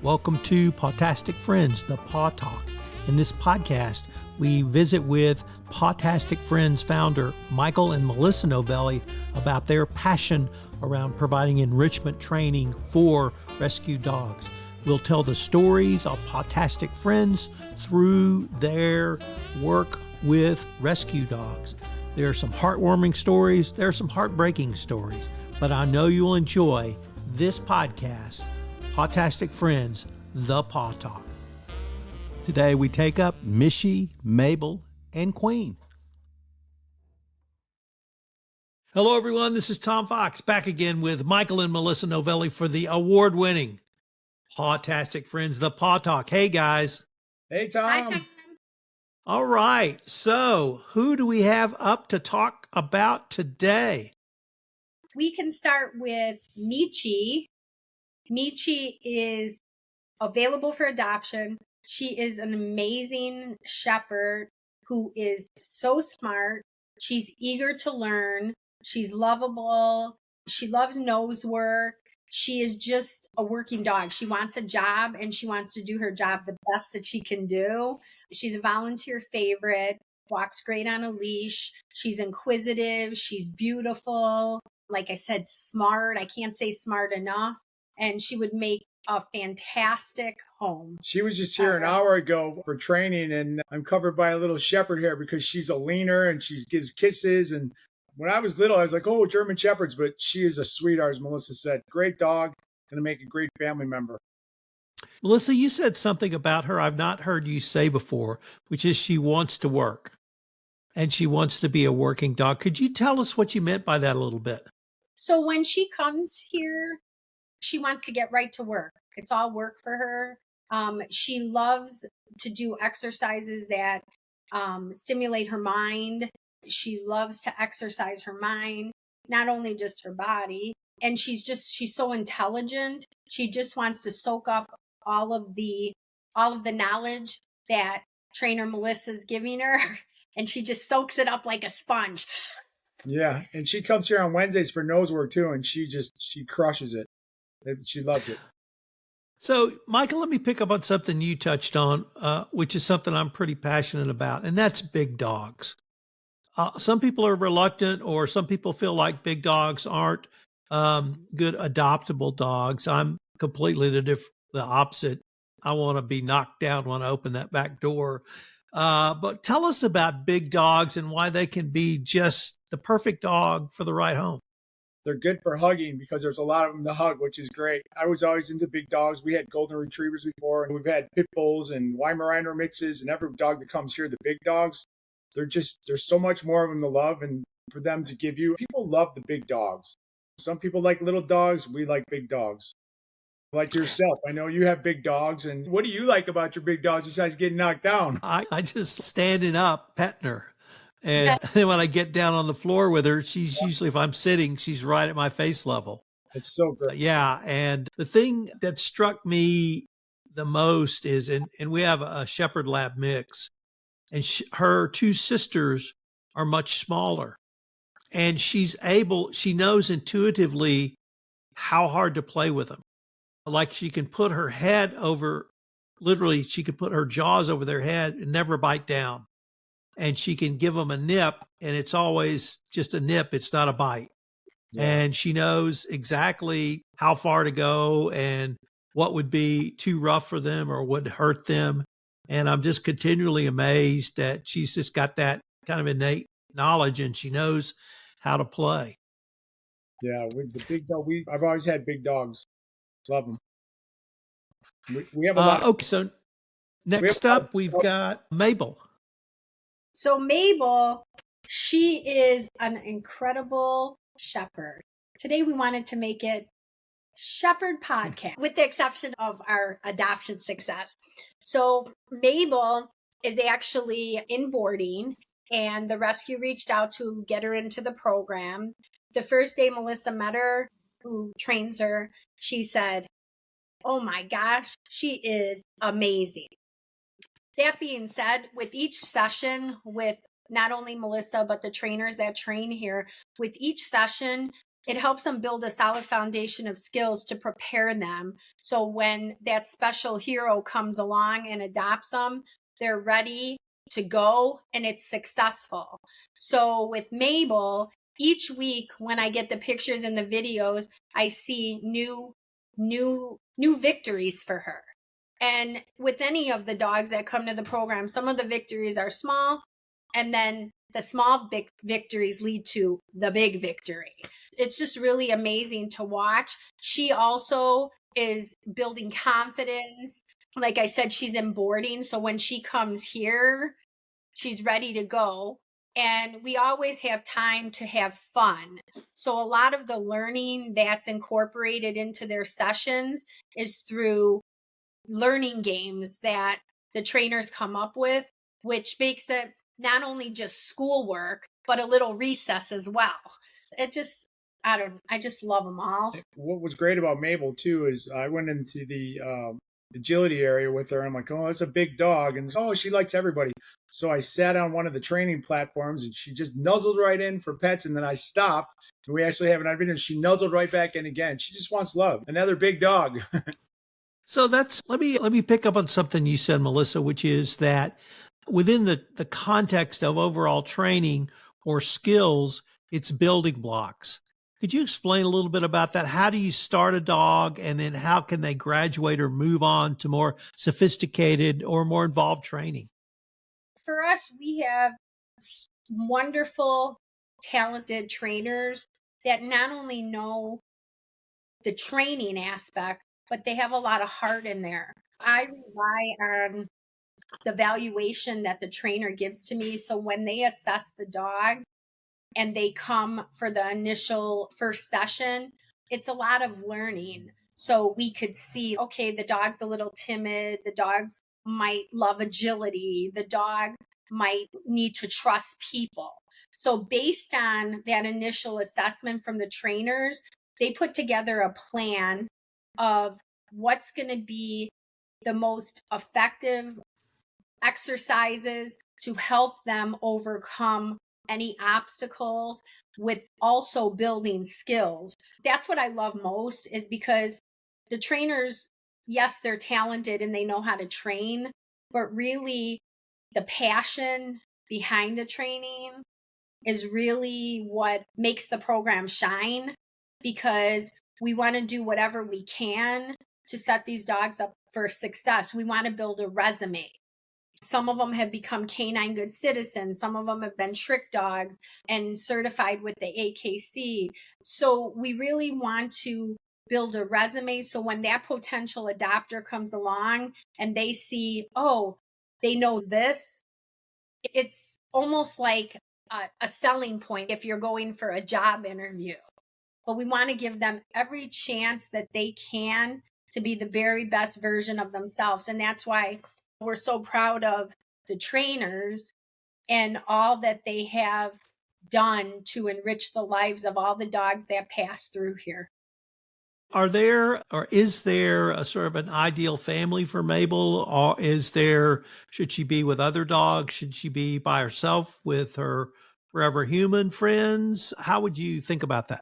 Welcome to Pawtastic Friends, the Paw Talk. In this podcast, we visit with Pawtastic Friends founder Michael and Melissa Novelli about their passion around providing enrichment training for rescue dogs. We'll tell the stories of Pawtastic Friends through their work with rescue dogs. There are some heartwarming stories, there are some heartbreaking stories, but I know you'll enjoy this podcast, Pawtastic Friends, the Paw Talk. Today we take up Michi, Mabel, and Queen. Hello everyone, this is Tom Fox back again with Michael and Melissa Novelli for the award-winning Pawtastic Friends, the Paw Talk. Hey guys. Hey Tom. Hi, Tom. All right, so who do we have up to talk about today? We can start with Michi. Michi is available for adoption. She is an amazing shepherd who is so smart. She's eager to learn. She's lovable. She loves nose work. She is just a working dog. She wants a job and she wants to do her job the best that she can do. She's a volunteer favorite, walks great on a leash. She's inquisitive. She's beautiful. Like I said, smart. I can't say smart enough. And she would make a fantastic home. She was just here an hour ago for training, and I'm covered by a little shepherd hair because she's a leaner and she gives kisses. And when I was little, I was like, oh, German shepherds, but she is a sweetheart, as Melissa said. Great dog, going to make a great family member. Melissa, you said something about her I've not heard you say before, which is she wants to work and she wants to be a working dog. Could you tell us what you meant by that a little bit? So when she comes here, she wants to get right to work. It's all work for her. She loves to do exercises that stimulate her mind. She loves to exercise her mind, not only just her body. And she's so intelligent. She just wants to soak up all of the knowledge that trainer Melissa's giving her. And she just soaks it up like a sponge. Yeah. And she comes here on Wednesdays for nose work too. And she crushes it. She loves it. So, Michael, let me pick up on something you touched on, which is something I'm pretty passionate about, and that's big dogs. Some people are reluctant, or some people feel like big dogs aren't good adoptable dogs. I'm completely the opposite. I want to be knocked down when I open that back door. But tell us about big dogs and why they can be just the perfect dog for the right home. They're good for hugging because there's a lot of them to hug, which is great. I was always into big dogs. We had golden retrievers before, and we've had pit bulls and Weimaraner mixes, and every dog that comes here, the big dogs, there's so much more of them to love and for them to give you. People love the big dogs. Some people like little dogs. We like big dogs. Like yourself. I know you have big dogs. And what do you like about your big dogs besides getting knocked down? I just standing up, petting her. And then when I get down on the floor with her, she's usually, if I'm sitting, she's right at my face level. It's so good. Yeah. And the thing that struck me the most is, and we have a Shepherd Lab mix, and her two sisters are much smaller. And she knows intuitively how hard to play with them. Like she can put her head over, literally, she can put her jaws over their head and never bite down. And she can give them a nip, and it's always just a nip. It's not a bite. Yeah. And she knows exactly how far to go and what would be too rough for them or would hurt them. And I'm just continually amazed that she's just got that kind of innate knowledge and she knows how to play. Yeah, with the big dog, I've always had big dogs. Love them. We have a lot. Okay, so next up, we've got Mabel. So Mabel, she is an incredible shepherd. Today we wanted to make it Shepherd Podcast, with the exception of our adoption success. So Mabel is actually in boarding, and the rescue reached out to get her into the program. The first day Melissa met her, who trains her, she said, oh my gosh, she is amazing. That being said, with each session, with not only Melissa, but the trainers that train here, with each session, It helps them build a solid foundation of skills to prepare them. So when that special hero comes along and adopts them, they're ready to go and it's successful. So with Mabel, each week when I get the pictures and the videos, I see new victories for her. And with any of the dogs that come to the program, some of the victories are small, and then the small big victories lead to the big victory. It's just really amazing to watch. She also is building confidence. Like I said, she's in boarding. So when she comes here, she's ready to go. And we always have time to have fun. So a lot of the learning that's incorporated into their sessions is through learning games that the trainers come up with, which makes it not only just schoolwork, but a little recess as well. It just, I just love them all. What was great about Mabel too is I went into the agility area with her. And I'm like, oh, that's a big dog. And oh, she likes everybody. So I sat on one of the training platforms and she just nuzzled right in for pets. And then I stopped. And we actually have an video. She nuzzled right back in again. She just wants love. Another big dog. So let me pick up on something you said, Melissa, which is that within the context of overall training or skills, it's building blocks. Could you explain a little bit about that? How do you start a dog, and then how can they graduate or move on to more sophisticated or more involved training? For us, we have wonderful, talented trainers that not only know the training aspect, but they have a lot of heart in there. I rely on the valuation that the trainer gives to me. So when they assess the dog and they come for the initial first session, it's a lot of learning. So we could see, okay, the dog's a little timid. The dogs might love agility. The dog might need to trust people. So based on that initial assessment from the trainers, they put together a plan of what's going to be the most effective exercises to help them overcome any obstacles with also building skills. That's what I love most, is because the trainers, yes, they're talented and they know how to train, but really the passion behind the training is really what makes the program shine, because we want to do whatever we can to set these dogs up for success. We want to build a resume. Some of them have become canine good citizens. Some of them have been trick dogs and certified with the AKC. So we really want to build a resume. So when that potential adopter comes along and they see, oh, they know this, it's almost like a selling point if you're going for a job interview. But we want to give them every chance that they can to be the very best version of themselves. And that's why we're so proud of the trainers and all that they have done to enrich the lives of all the dogs that pass through here. Is there a sort of an ideal family for Mabel? Or should she be with other dogs? Should she be by herself with her forever human friends? How would you think about that?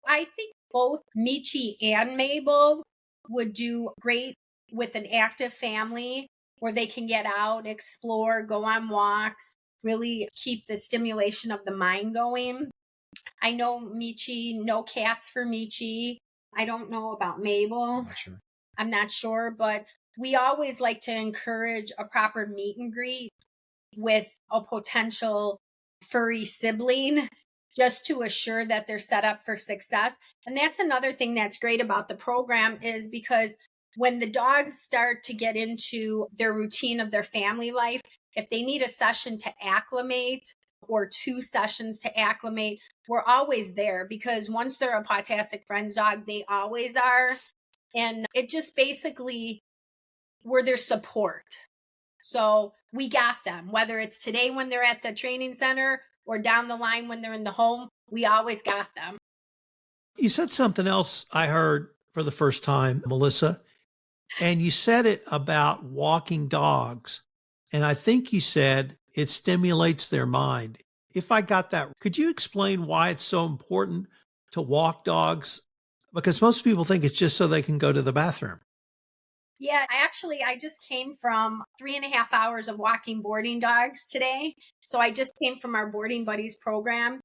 I think both Michi and Mabel would do great with an active family where they can get out, explore, go on walks, really keep the stimulation of the mind going. I know Michi, no cats for Michi. I don't know about Mabel. I'm not sure, but we always like to encourage a proper meet and greet with a potential furry sibling, just to assure that they're set up for success. And that's another thing that's great about the program, is because when the dogs start to get into their routine of their family life, if they need a session to acclimate or 2 sessions to acclimate, we're always there, because once they're a Pawtastic Friends dog, they always are. And it just basically, we're their support. So we got them, whether it's today when they're at the training center or down the line when they're in the home, we always got them. You said something else I heard for the first time, Melissa, and you said it about walking dogs. And I think you said it stimulates their mind. If I got that, could you explain why it's so important to walk dogs? Because most people think it's just so they can go to the bathroom. Yeah, I just came from 3.5 hours of walking boarding dogs today. So I just came from our Boarding Buddies program.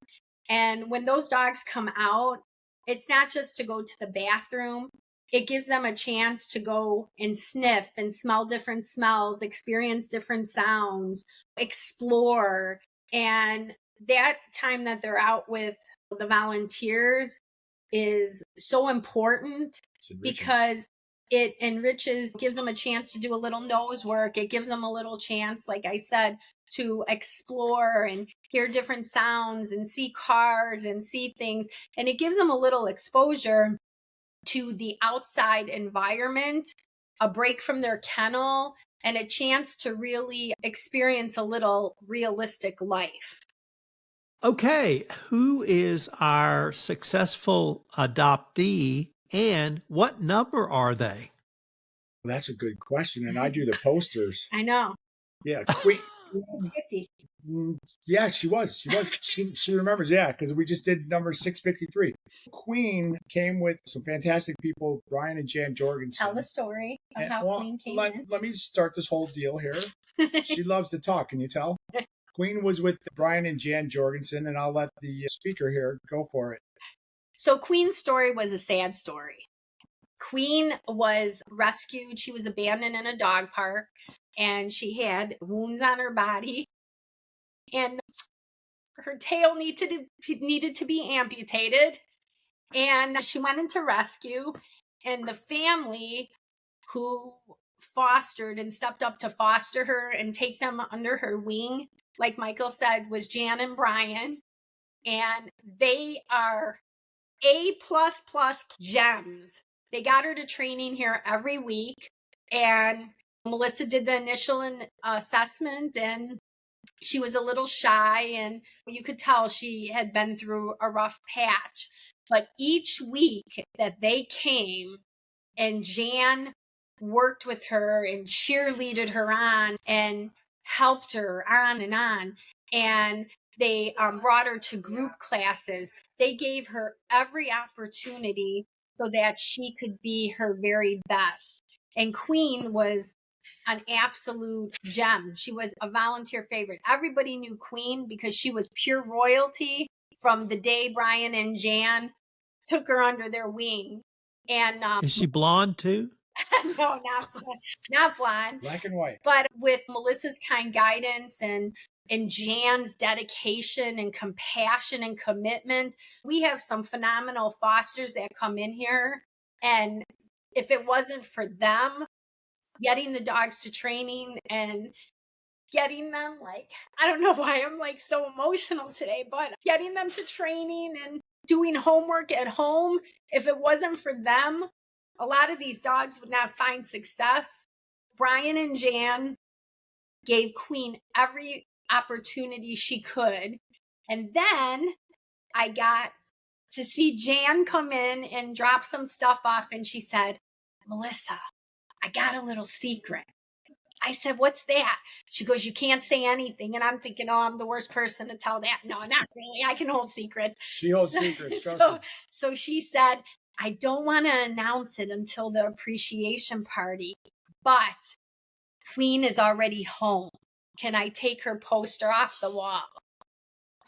And when those dogs come out, it's not just to go to the bathroom. It gives them a chance to go and sniff and smell different smells, experience different sounds, explore. And that time that they're out with the volunteers is so important because it enriches, gives them a chance to do a little nose work. It gives them a little chance, like I said, to explore and hear different sounds and see cars and see things. And it gives them a little exposure to the outside environment, a break from their kennel, and a chance to really experience a little realistic life. Okay, who is our successful adoptee and what number are they? That's a good question. And I do the posters. I know. Yeah, Queen. 50. Yeah, she was. She remembers. Yeah, because we just did number 653. Queen came with some fantastic people, Brian and Jan Jorgensen. Tell the story of how Queen came in. Let me start this whole deal here. She loves to talk. Can you tell? Queen was with Brian and Jan Jorgensen, and I'll let the speaker here go for it. So Queen's story was a sad story. Queen was rescued. She was abandoned in a dog park, and she had wounds on her body, and her tail needed to be amputated. And she went into rescue, and the family who fostered and stepped up to foster her and take them under her wing, like Michael said, was Jan and Brian. And they are A++ gems. They got her to training here every week. And Melissa did the initial assessment, and she was a little shy, and you could tell she had been through a rough patch. But each week that they came and Jan worked with her and cheerleaded her on and helped her on, and they brought her to group classes. They gave her every opportunity so that she could be her very best. And Queen was an absolute gem. She was a volunteer favorite. Everybody knew Queen because she was pure royalty from the day Brian and Jan took her under their wing. And is she blonde too? No, not blonde. Black and white. But with Melissa's kind guidance and Jan's dedication and compassion and commitment, we have some phenomenal fosters that come in here. And if it wasn't for them getting the dogs to training and getting them, I don't know why I'm so emotional today, but getting them to training and doing homework at home, if it wasn't for them, a lot of these dogs would not find success. Brian and Jan gave Queen every opportunity she could. And then I got to see Jan come in and drop some stuff off, and she said, "Melissa, I got a little secret." I said, "What's that?" She goes, "You can't say anything." And I'm thinking, oh, I'm the worst person to tell that. No, not really. I can hold secrets. She holds secrets. So she said, "I don't want to announce it until the appreciation party, but Queen is already home. Can I take her poster off the wall?"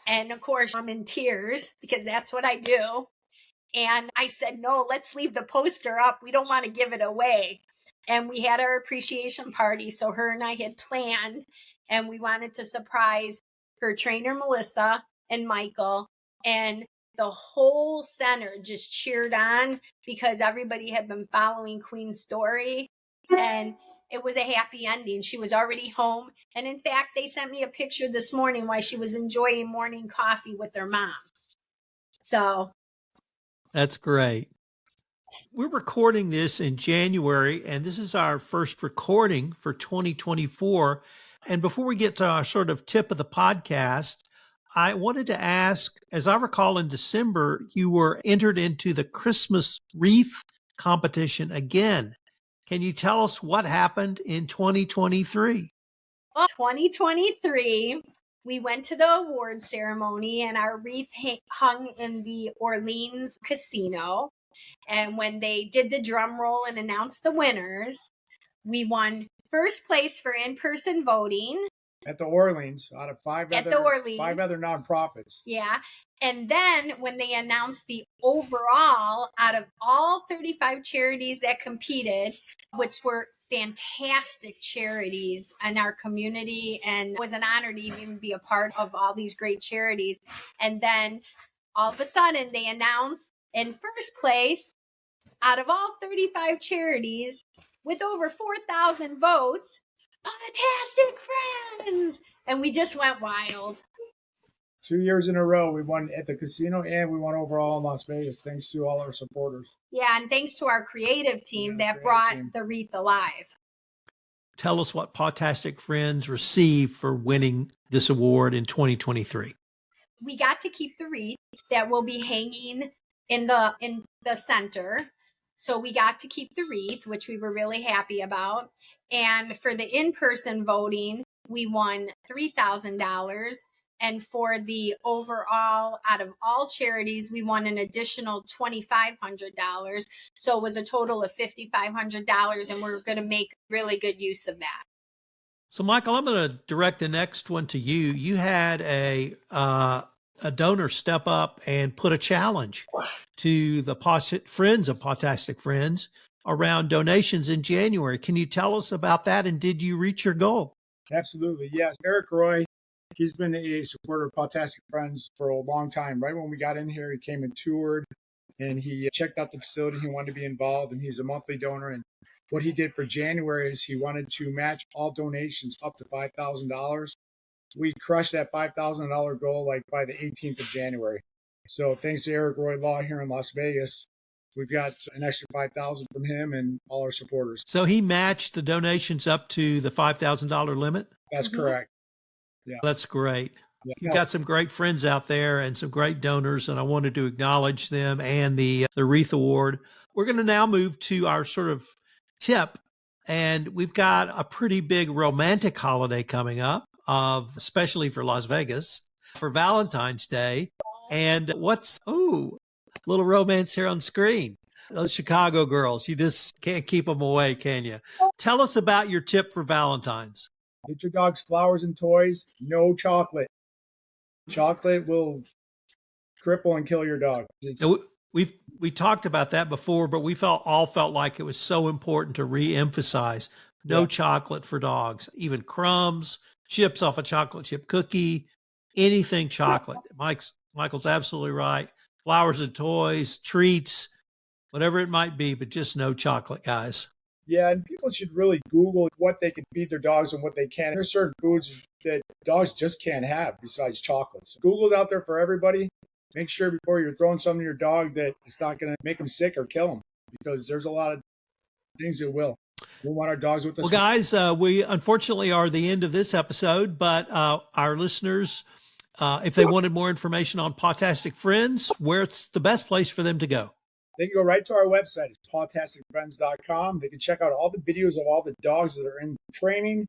And of course, I'm in tears because that's what I do. And I said, "No, let's leave the poster up. We don't want to give it away." And we had our appreciation party. So her and I had planned, and we wanted to surprise her trainer, Melissa, and Michael. And the whole center just cheered on because everybody had been following Queen's story. And it was a happy ending. She was already home. And in fact, they sent me a picture this morning while she was enjoying morning coffee with her mom. So that's great. We're recording this in January, and this is our first recording for 2024. And before we get to our sort of tip of the podcast, I wanted to ask, as I recall in December, you were entered into the Christmas wreath competition again. Can you tell us what happened in 2023? Well, 2023, We went to the award ceremony, and our wreath hung in the Orleans casino. And when they did the drum roll and announced the winners, we won first place for in-person voting. At the Orleans, out of five other nonprofits. Yeah. And then when they announced the overall, out of all 35 charities that competed, which were fantastic charities in our community, and it was an honor to even be a part of all these great charities. And then all of a sudden they announced in first place, out of all 35 charities, with over 4,000 votes, Pawtastic Friends! And we just went wild. 2 years in a row, we won at the casino and we won overall in Las Vegas, thanks to all our supporters. Yeah, and thanks to our creative team that brought the wreath alive. Tell us what Pawtastic Friends received for winning this award in 2023. We got to keep the wreath that will be hanging in the center. So we got to keep the wreath, which we were really happy about. And for the in-person voting, we won $3,000. And for the overall, out of all charities, we won an additional $2,500. So it was a total of $5,500, and we're going to make really good use of that. So, Michael, I'm going to direct the next one to you. You had a donor step up and put a challenge to the friends of Pawtastic Friends around donations in January. Can you tell us about that, and did you reach your goal? Absolutely, yes. Eric Roy, he's been a supporter of Pawtastic Friends for a long time. Right when we got in here, he came and toured, and he checked out the facility. He wanted to be involved, and he's a monthly donor. And what he did for January is he wanted to match all donations up to $5,000. We crushed that $5,000 goal like by the 18th of January. So thanks to Eric Roy Law here in Las Vegas, we've got an extra $5,000 from him and all our supporters. So he matched the donations up to the $5,000 limit? That's correct. Yeah. That's great. Yeah. You've got some great friends out there and some great donors, and I wanted to acknowledge them and the Wreath Award. We're going to now move to our sort of tip, and we've got a pretty big romantic holiday coming up, especially for Las Vegas, for Valentine's Day. And little romance here on screen. Those Chicago girls, you just can't keep them away, can you? Tell us about your tip for Valentine's. Get your dogs flowers and toys, no chocolate. Chocolate will cripple and kill your dog. We talked about that before, but we all felt like it was so important to re-emphasize no chocolate for dogs, even crumbs, chips off a chocolate chip cookie, anything chocolate. Michael's absolutely right. Flowers and toys, treats, whatever it might be, but just no chocolate, guys. Yeah, and people should really Google what they can feed their dogs and what they can. There's certain foods that dogs just can't have besides chocolates. Google's out there for everybody. Make sure before you're throwing something to your dog that it's not going to make them sick or kill them, because there's a lot of things that will. We want our dogs with us. Well, guys, we unfortunately are the end of this episode, but our listeners, if they wanted more information on Pawtastic Friends, where's the best place for them to go? They can go right to our website. It's pawtasticfriends.com. They can check out all the videos of all the dogs that are in training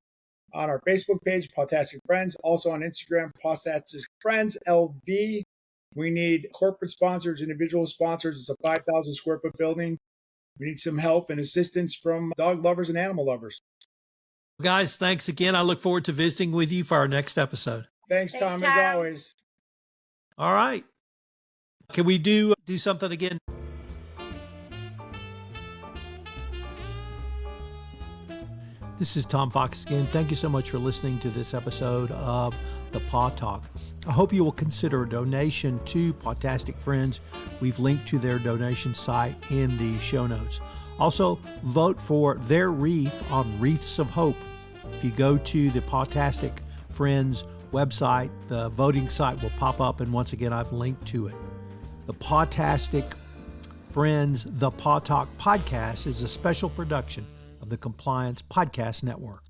on our Facebook page, Pawtastic Friends. Also on Instagram, Pawtastic Friends LV. We need corporate sponsors, individual sponsors. It's a 5,000 square foot building. We need some help and assistance from dog lovers and animal lovers. Guys, thanks again. I look forward to visiting with you for our next episode. Thanks, Tom, as always. All right. Can we do something again? This is Tom Fox again. Thank you so much for listening to this episode of the Paw Talk. I hope you will consider a donation to Pawtastic Friends. We've linked to their donation site in the show notes. Also, vote for their wreath on Wreaths of Hope. If you go to the Pawtastic Friends website, the voting site will pop up, and once again, I've linked to it. The Pawtastic Friends, the Paw Talk podcast is a special production of the Compliance Podcast Network.